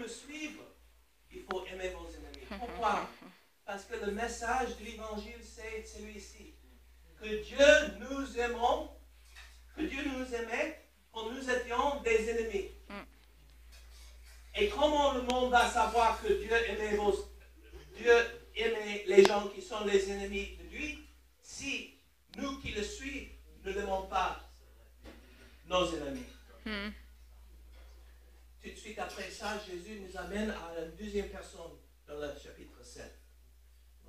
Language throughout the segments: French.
suivre, il faut aimer vos ennemis. Pourquoi? Parce que le message de l'Évangile, c'est celui-ci. Que Dieu nous aimons, que Dieu nous aimait quand nous étions des ennemis. Et comment le monde va savoir que Dieu aimait les gens qui sont les ennemis de lui, si nous qui le suivons ne l'aimons pas nos ennemis. Tout de suite après ça, Jésus nous amène à la deuxième personne dans le chapitre 7.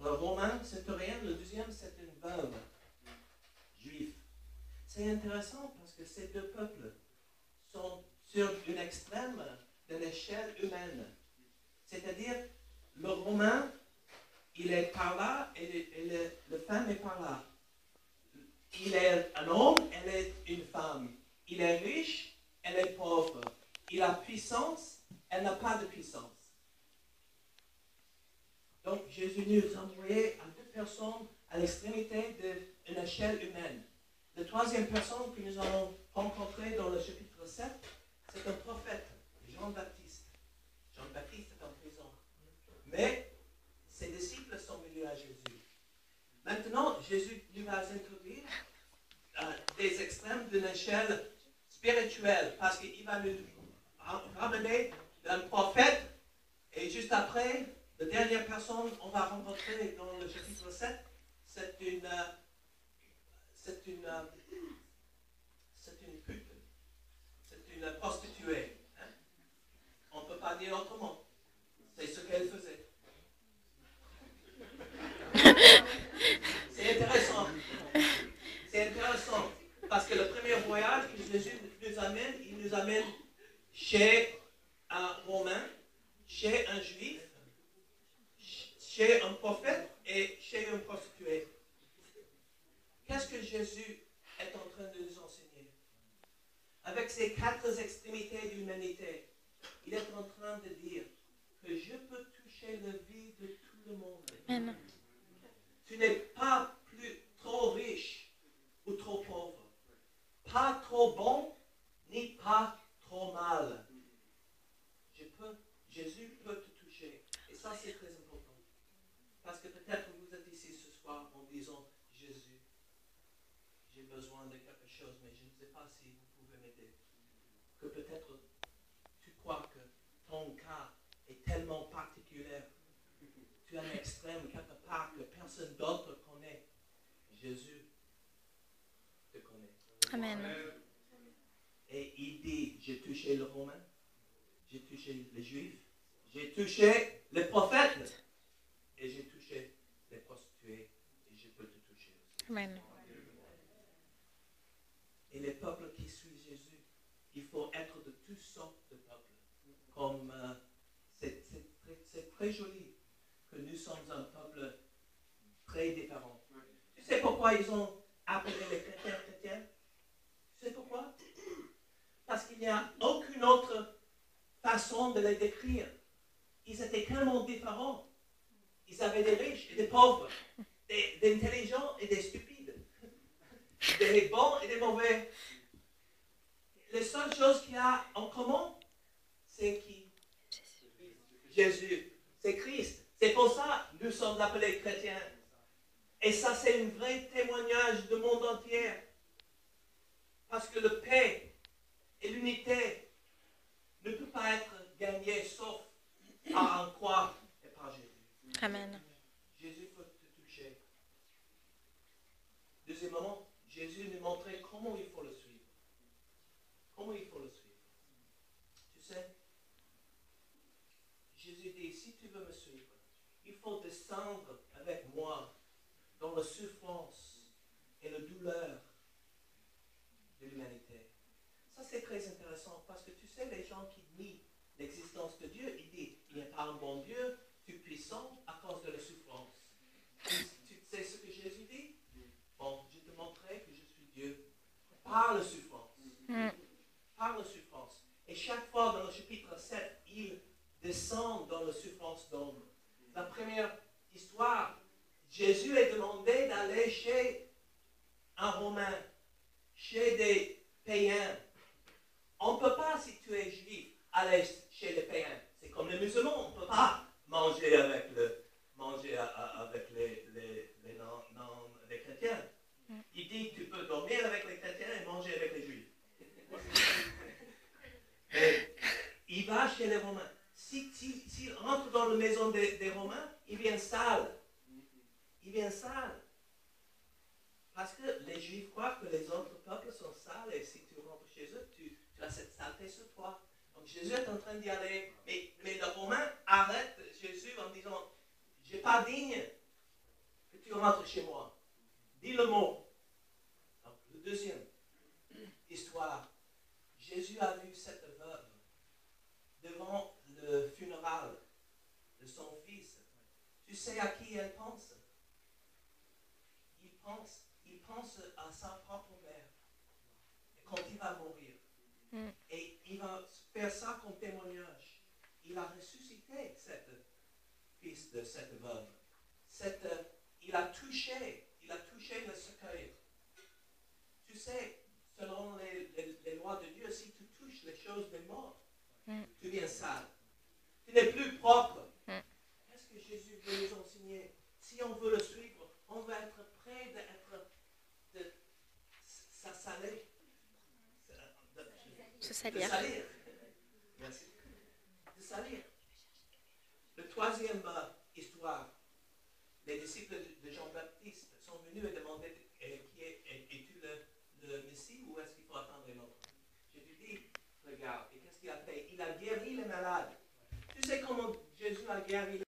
Le Romain centurion, le deuxième, c'est une veuve juive. C'est intéressant parce que ces deux peuples sont sur une extrême de l'échelle humaine. C'est-à-dire, le Romain, il est par là et la femme est par là. Il est un homme, elle est une femme. Il est riche, elle est pauvre. Il a puissance, elle n'a pas de puissance. Donc, Jésus nous a envoyé à deux personnes à l'extrémité d'une échelle humaine. La troisième personne que nous allons rencontrer dans le chapitre 7, c'est un prophète, Jean-Baptiste. Jean-Baptiste est en prison. Mais ses disciples sont venus à Jésus. Maintenant, Jésus nous va introduire des extrêmes d'une échelle spirituelle, parce qu'il va nous ramener d'un prophète, et juste après, la dernière personne qu'on va rencontrer dans le chapitre 7, c'est une pute, c'est une prostituée. Hein? On ne peut pas dire autrement. C'est ce qu'elle faisait. C'est intéressant. C'est intéressant parce que le premier voyage que Jésus il nous amène chez un Romain, chez un Juif, chez un prophète et chez une prostituée. Qu'est-ce que Jésus est en train de nous enseigner? Avec ces quatre extrémités de l'humanité, il est en train de dire que je peux toucher la vie de tout le monde. Amen. Tu n'es pas plus trop riche ou trop pauvre. Pas trop bon, ni pas trop mal. Jésus peut te toucher. Et ça, c'est très important. Parce que peut-être vous êtes ici ce soir en disant, Jésus, j'ai besoin de quelque chose, mais je ne sais pas si vous pouvez m'aider. Que peut-être tu crois que ton cas est tellement particulier. Tu as un extrême quelque part que personne d'autre connaît. Jésus te connaît. Amen. Et il dit, j'ai touché le Romain, j'ai touché les Juifs, j'ai touché les prophètes, et j'ai touché les prostituées, et je peux te toucher aussi. Amen. Et les peuples qui suivent Jésus, il faut être de toutes sortes de peuples. Comme c'est très joli que nous sommes un peuple très différent. Tu sais pourquoi ils ont appelé les chrétiens? Tu sais pourquoi? Parce qu'il n'y a aucune autre façon de les décrire. Ils étaient tellement différents. Ils avaient des riches et des pauvres, des intelligents et des stupides, des bons et des mauvais. La seule chose qu'il y a en commun, c'est qui? Jésus. C'est Christ. C'est pour ça que nous sommes appelés chrétiens. Et ça, c'est un vrai témoignage du monde entier. Parce que la paix et l'unité ne peuvent pas être gagnées sauf par en croire et par Jésus. Amen. Jésus peut te toucher. Deuxièmement, Jésus nous montrait comment il faut le suivre. Comment il faut le suivre. Tu sais, Jésus dit, si tu veux me suivre, il faut descendre avec moi dans la souffrance et la douleur de l'humanité. Ça, c'est très intéressant parce que tu sais, les gens qui nient l'existence de Dieu, ils disent, il n'y a pas un bon Dieu, tu es puissant à cause de la souffrance. Tu sais ce que Jésus dit? Bon, je te montrerai que je suis Dieu par la souffrance. Par la souffrance. Et chaque fois dans le chapitre 7, il descend dans la souffrance d'homme. La première histoire, Jésus est demandé d'aller chez un Romain, chez des païens. On ne peut pas, si tu es juif, aller chez les païens. C'est Comme les musulmans, on ne peut pas manger avec, avec les chrétiens. Il dit que tu peux dormir avec les chrétiens et manger avec les juifs. Et il va chez les Romains. S'il entre dans la maison des Romains, il vient sale. Il vient sale. Parce que les Juifs croient que les autres peuples sont sales et si tu rentres chez eux, tu as cette saleté sur toi. Donc Jésus est en train d'y aller. Mais le Romain arrête Jésus en disant, je n'ai pas digne que tu rentres chez moi. Dis le mot. Donc, le deuxième histoire. Jésus a vu cette veuve devant le funéral de son fils. Tu sais à qui elle pense? Il pense à sa propre mère. Et quand il va mourir. Et il va faire ça comme témoignage. Il a ressuscité cette fils de cette veuve. Il a touché le cercueil. Tu sais, selon les lois de Dieu, si tu touches les choses des morts, tu deviens sale. Tu n'es plus propre. Qu'est-ce que Jésus veut nous enseigner? Si on veut le suivre, on va être prêt de s'assaler. Se salir. De salir. Merci. De salir. La troisième histoire. Les disciples de Jean-Baptiste sont venus et demandaient es-tu le Messie ou est-ce qu'il faut attendre un autre? Jésus dit, regarde, et qu'est-ce qu'il a fait? Il a guéri les malades. Tu sais comment Jésus a guéri les malades?